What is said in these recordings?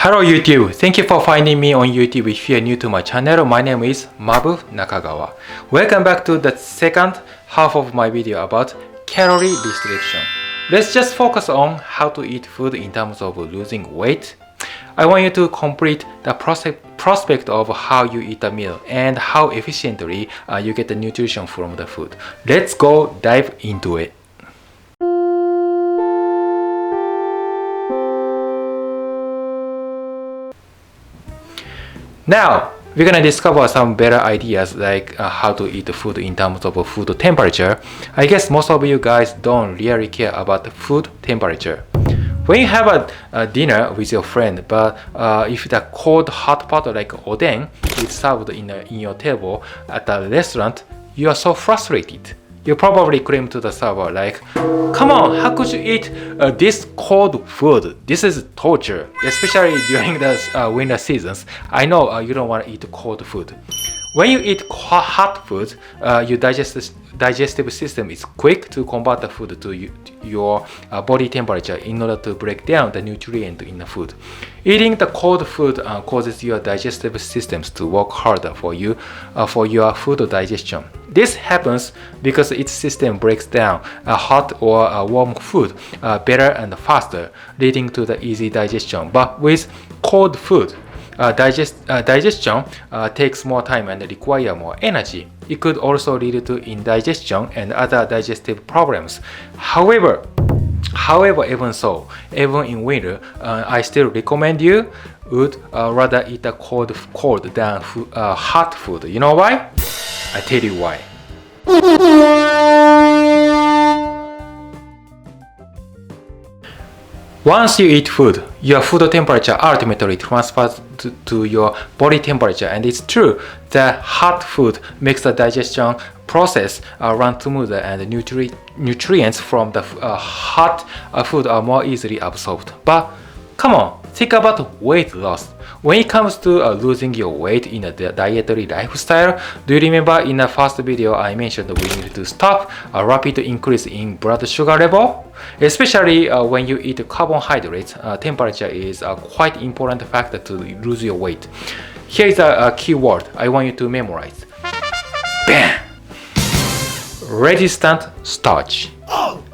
Hello YouTube, thank you for finding me on YouTube. If you are new to my channel, my name is Mabu Nakagawa. Welcome back to the second half of my video about calorie restriction. Let's just focus on how to eat food in terms of losing weight. I want you to complete the prospect of how you eat a meal and how efficiently you get the nutrition from the food. Let's go dive into it. Now, we're gonna discover some better ideas like how to eat food in terms of food temperature. I guess most of you guys don't really care about food temperature. When you have a dinner with your friend, but if the cold hot pot like oden is served in your table at a restaurant, you are so frustrated. You probably claim to the server like, come on, how could you eat this cold food? This is torture, especially during the winter seasons. I know you don't want to eat cold food. When you eat hot food, your digestive system is quick to convert the food to your body temperature in order to break down the nutrient in the food. Eating the cold food causes your digestive systems to work harder for your food digestion. This happens because its system breaks down hot or warm food better and faster, leading to the easy digestion. But with cold food, digestion takes more time and require more energy. It could also lead to indigestion and other digestive problems. However, even in winter, I still recommend you would rather eat a cold than hot food. You know why? I tell you why. Once you eat food, your food temperature ultimately transfers to your body temperature, and it's true that hot food makes the digestion process run smoother and nutrients from the hot food are more easily absorbed. But come on, think about weight loss. When it comes to losing your weight in a dietary lifestyle, do you remember in the first video I mentioned we need to stop a rapid increase in blood sugar level? Especially when you eat carbohydrates, temperature is a quite important factor to lose your weight. Here is a key word I want you to memorize. Bam! Resistant starch.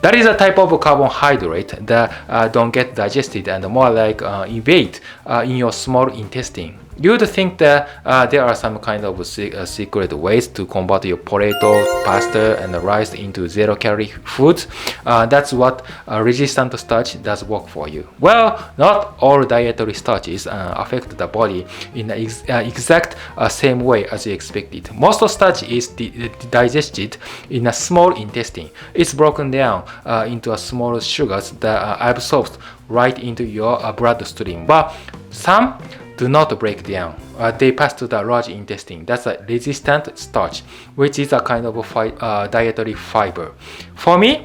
That is a type of carbohydrate that don't get digested and more like evade in your small intestine. You would think that there are some kind of secret ways to convert your potato, pasta, and rice into zero-calorie foods. That's what resistant starch does work for you. Well, not all dietary starches affect the body in the exact same way as you expected. Most of starch is digested in a small intestine. It's broken down into small sugars that are absorbed right into your bloodstream. But some do not break down. They pass to the large intestine. That's a resistant starch, which is a kind of dietary fiber. For me,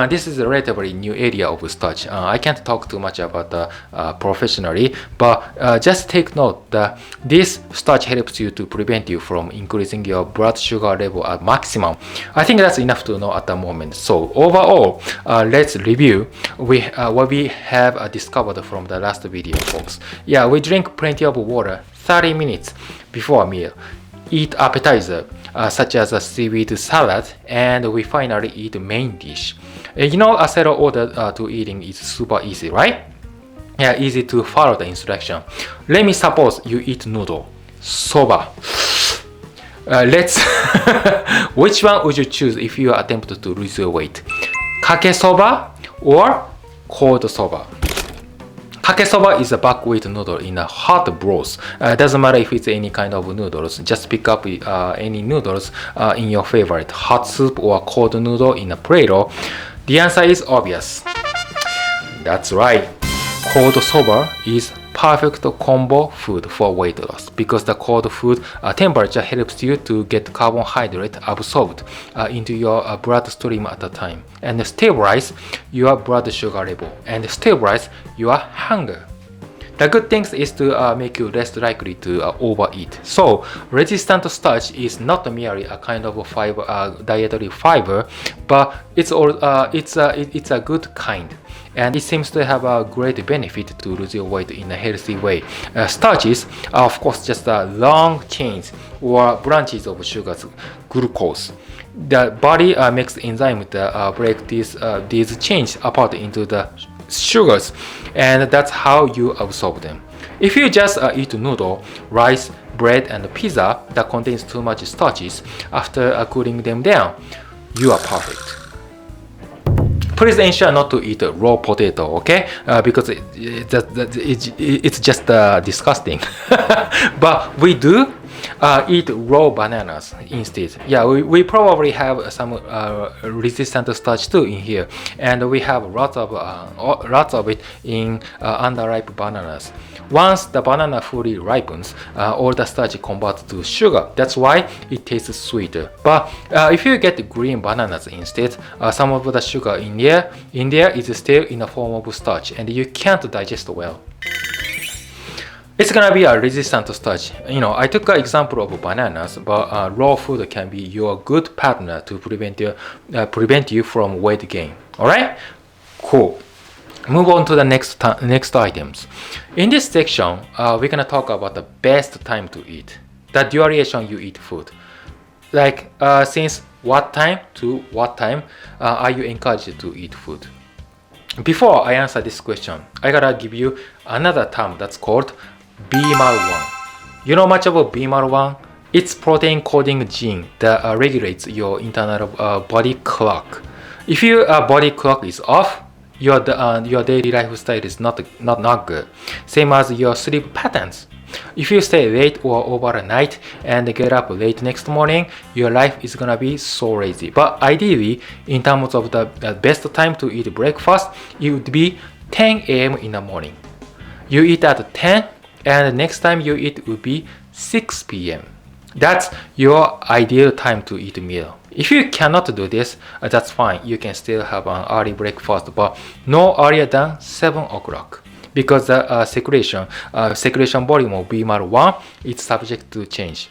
this is a relatively new area of starch. I can't talk too much about professionally, but just take note that this starch helps you to prevent you from increasing your blood sugar level at maximum. I think that's enough to know at the moment. So overall, let's review what we have discovered from the last video, folks. Yeah, we drink plenty of water 30 minutes before a meal. Eat appetizer such as a seaweed salad, and we finally eat the main dish. You know, a set order to eating is super easy, right? Yeah, easy to follow the instruction. Let me suppose you eat noodle, soba. Which one would you choose if you attempt to lose your weight? Kake soba or cold soba? Kake soba is a buckwheat noodle in a hot broth. Doesn't matter if it's any kind of noodles. Just pick up any noodles in your favorite hot soup or cold noodle in a Play-Doh. The answer is obvious. That's right. Cold soba is perfect combo food for weight loss because the cold food temperature helps you to get carbohydrate absorbed into your bloodstream at a time and stabilize your blood sugar level and stabilize your hunger. The good thing is to make you less likely to overeat. So resistant starch is not merely a kind of fiber, dietary fiber, but it's a good kind. And it seems to have a great benefit to lose your weight in a healthy way. Starches are of course just long chains or branches of sugars, glucose. The body makes enzymes that break these chains apart into the sugars, and that's how you absorb them. If you just eat noodle, rice, bread, and pizza that contains too much starches after cooling them down, you are perfect. Please ensure not to eat raw potato, okay? Because it's just disgusting. But we do eat raw bananas instead. Yeah, we probably have some resistant starch too in here, and we have lots of it in underripe bananas. Once the banana fully ripens, all the starch converts to sugar. That's why it tastes sweeter. But if you get green bananas instead, some of the sugar in there is still in the form of starch, and you can't digest well. It's gonna be a resistant starch. I took an example of bananas, but raw food can be your good partner to prevent you from weight gain. All right, cool. Move on to the next items. In this section, we're gonna talk about the best time to eat, the duration you eat food. Like since what time to what time are you encouraged to eat food? Before I answer this question, I gotta give you another term that's called BMAL1. You know much about BMAL1? It's protein coding gene that regulates your internal body clock. If your body clock is off, your daily lifestyle is not good. Same as your sleep patterns. If you stay late or overnight and get up late next morning, your life is gonna be so lazy. But ideally, in terms of the best time to eat breakfast, it would be 10 a.m. in the morning. You eat at 10, and the next time you eat would be 6 p.m. That's your ideal time to eat a meal. If you cannot do this, that's fine. You can still have an early breakfast, but no earlier than 7 o'clock. Because the secretion volume of BMAL1 is subject to change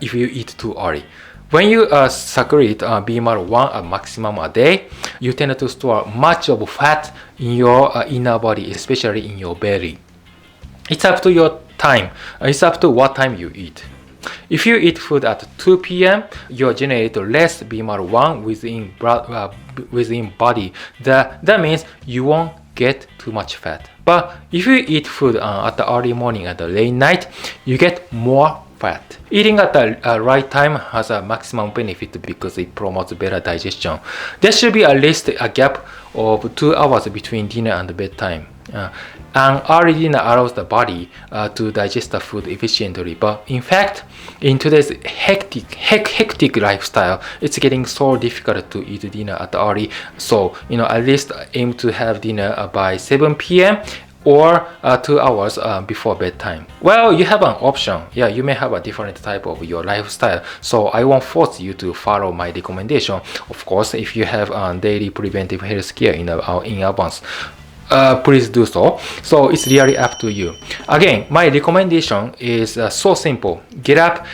if you eat too early. When you secrete BMAL1 a maximum a day, you tend to store much of fat in your inner body, especially in your belly. It's up to your time. It's up to what time you eat. If you eat food at 2 p.m., you generate less BMAL1 within body. That means you won't get too much fat. But if you eat food at the early morning and the late night, you get more fat. Eating at the right time has a maximum benefit because it promotes better digestion. There should be at least a gap of 2 hours between dinner and bedtime. An early dinner allows the body to digest the food efficiently, but in fact, in today's hectic lifestyle, it's getting so difficult to eat dinner at early. So, at least aim to have dinner by 7 p.m. or 2 hours before bedtime. Well, you have an option. Yeah, you may have a different type of your lifestyle, so I won't force you to follow my recommendation. Of course, if you have daily preventive health care in advance, please do so. So it's really up to you. Again, my recommendation is so simple. Get up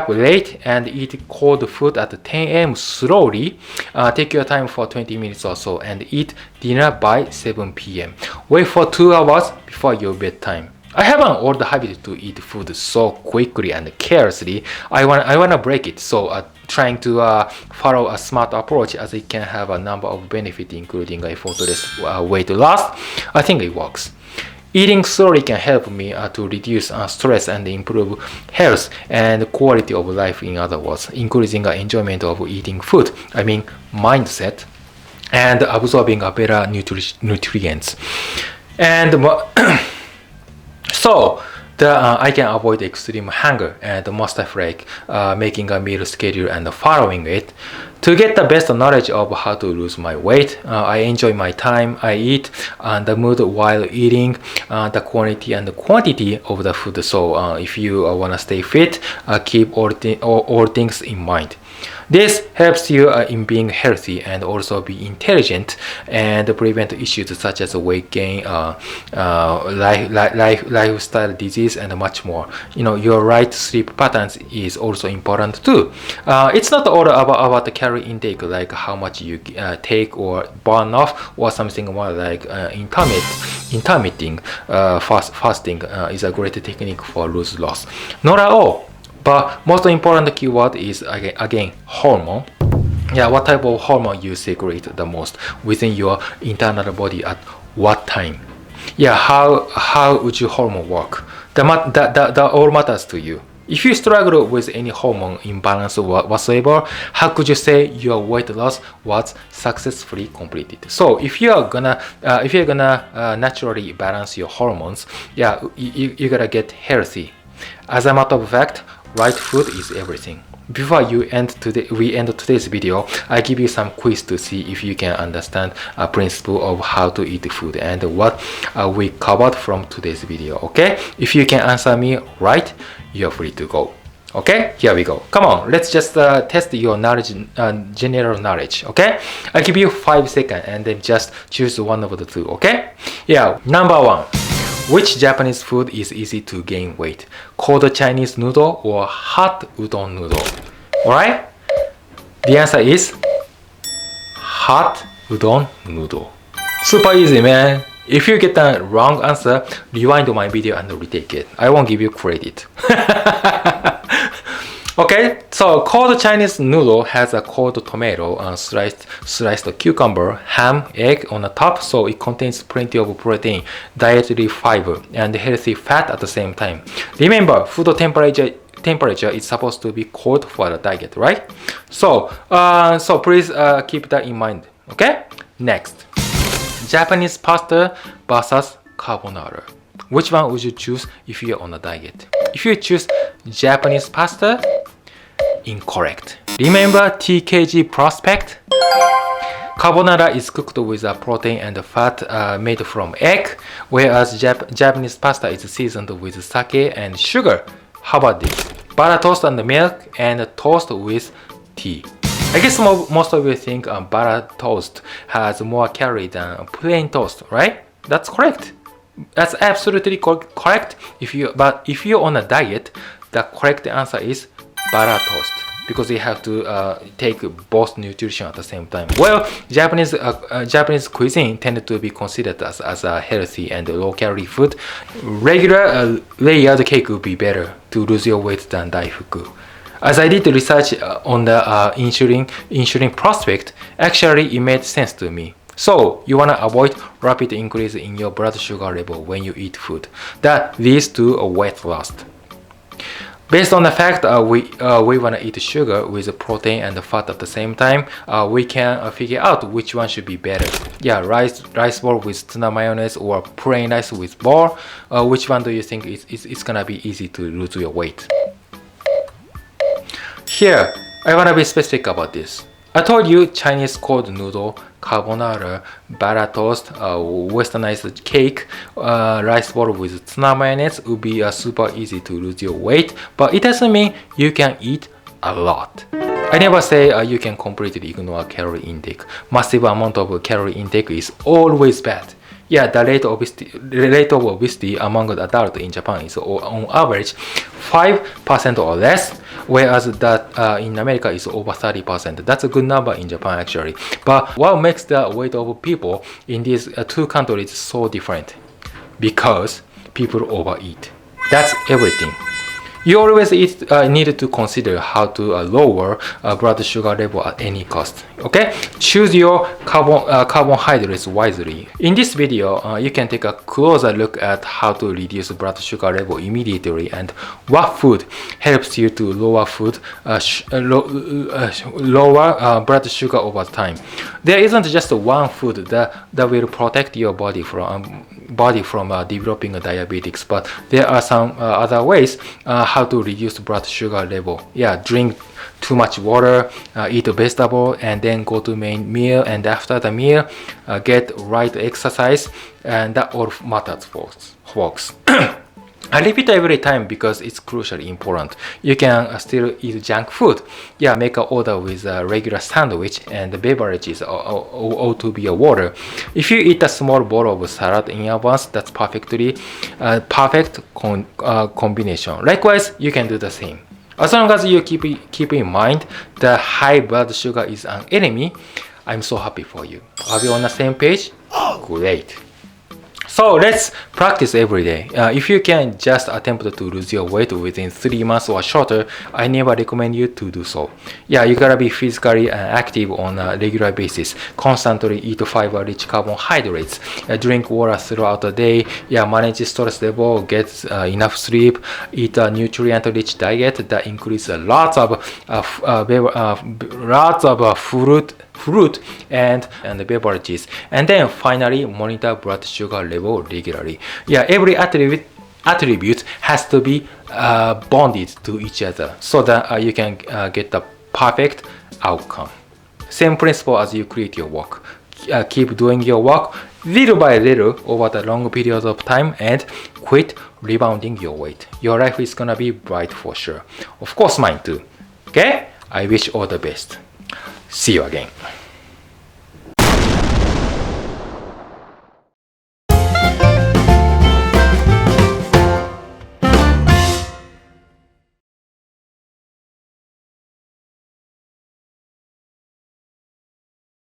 late and eat cold food at 10 a.m. slowly. Take your time for 20 minutes or so and eat dinner by 7 p.m. Wait for 2 hours before your bedtime. I have an old habit to eat food so quickly and carelessly. I wanna break it. So trying to follow a smart approach, as it can have a number of benefits, including effortless weight loss. I think it works. Eating slowly can help me to reduce stress and improve health and quality of life. In other words, increasing enjoyment of eating food. I mean mindset, and absorbing a better nutrients. And so I can avoid extreme hunger and most like making a meal schedule and following it. To get the best knowledge of how to lose my weight, I enjoy my time I eat and the mood while eating, the quality and the quantity of the food. So if you want to stay fit, keep all things in mind. This helps you in being healthy and also be intelligent and prevent issues such as weight gain, lifestyle disease, and much more. Your right sleep patterns is also important too. It's not all about the calorie intake, like how much you take or burn off, or something more like intermittent fasting is a great technique for lose loss. Not at all. But most important keyword is again hormone. Yeah, what type of hormone you secrete the most within your internal body at what time? Yeah, how would your hormone work? That all matters to you. If you struggle with any hormone imbalance whatsoever, how could you say your weight loss was successfully completed? So if you're gonna naturally balance your hormones, yeah, you gotta get healthy. As a matter of fact, right food is everything. Before we end today's video, I give you some quiz to see if you can understand a principle of how to eat food and what we covered from today's video. Okay, if you can answer me right, you're free to go. Okay, here we go. Come on, let's just test your knowledge, general knowledge. Okay, I'll give you 5 seconds and then just choose one of the two. Okay, yeah. Number 1. Which Japanese food is easy to gain weight? Cold Chinese noodle or hot udon noodle? Alright? The answer is hot udon noodle. Super easy, man. If you get the wrong answer, rewind my video and retake it. I won't give you credit. Okay, so cold Chinese noodle has a cold tomato and sliced cucumber, ham, egg on the top, so it contains plenty of protein, dietary fiber, and healthy fat at the same time. Remember, food temperature is supposed to be cold for the diet, right? So please keep that in mind. Okay. Next, Japanese pasta versus carbonara. Which one would you choose if you're on a diet? If you choose Japanese pasta, incorrect. Remember TKG prospect? Carbonara is cooked with a protein and fat made from egg, whereas Japanese pasta is seasoned with sake and sugar. How about this? Butter toast and milk and toast with tea. I guess most of you think butter toast has more calorie than plain toast, right? That's correct. That's absolutely correct. If you're on a diet, the correct answer is butter toast, because you have to take both nutrition at the same time. Well, Japanese cuisine tended to be considered as a healthy and low-calorie food. Regular layered cake would be better to lose your weight than daifuku. As I did research on the insulin prospect, actually it made sense to me. So you want to avoid rapid increase in your blood sugar level when you eat food that leads to a weight loss. Based on the fact we want to eat sugar with protein and fat at the same time, we can figure out which one should be better. Yeah, rice bowl with tuna mayonnaise or plain rice with bowl. Which one do you think it's gonna be easy to lose your weight? Here, I want to be specific about this. I told you Chinese cold noodle, carbonara, butter toast, westernized cake, rice bowl with tuna mayonnaise would be super easy to lose your weight, but it doesn't mean you can eat a lot. I never say you can completely ignore calorie intake. Massive amount of calorie intake is always bad. Yeah, the rate of obesity among the adults in Japan is on average 5% or less, whereas that in America is over 30%. That's a good number in Japan actually. But what makes the weight of people in these two countries so different? Because people overeat. That's everything. You always need to consider how to lower blood sugar level at any cost. Okay, choose your carbohydrates wisely. In this video, you can take a closer look at how to reduce blood sugar level immediately and what food helps you to lower blood sugar over time. There isn't just one food that will protect your body from developing diabetes, but there are some other ways how to reduce blood sugar level. Yeah, drink too much water, eat a vegetable, and then go to main meal, and after the meal get right exercise, and that all matters, folks. I repeat every time because it's crucially important. You can still eat junk food. Yeah, make an order with a regular sandwich and the beverages ought to be a water. If you eat a small bowl of salad in advance, that's perfect combination. Likewise, you can do the same. As long as you keep in mind that high blood sugar is an enemy, I'm so happy for you. Are we on the same page? Great. So let's practice every day. If you can just attempt to lose your weight within 3 months or shorter, I never recommend you to do so. Yeah, you gotta be physically active on a regular basis. Constantly eat fiber-rich carbohydrates. Drink water throughout the day. Yeah, manage stress level. Get enough sleep. Eat a nutrient-rich diet that includes lots of fruit and beverages, and then finally monitor blood sugar level regularly. Yeah, every attribute has to be bonded to each other so that you can get the perfect outcome. Same principle as you create your work. Keep doing your work little by little over the long periods of time and quit rebounding your weight. Your life is gonna be bright for sure. Of course, mine too. Okay? I wish all the best. See you again.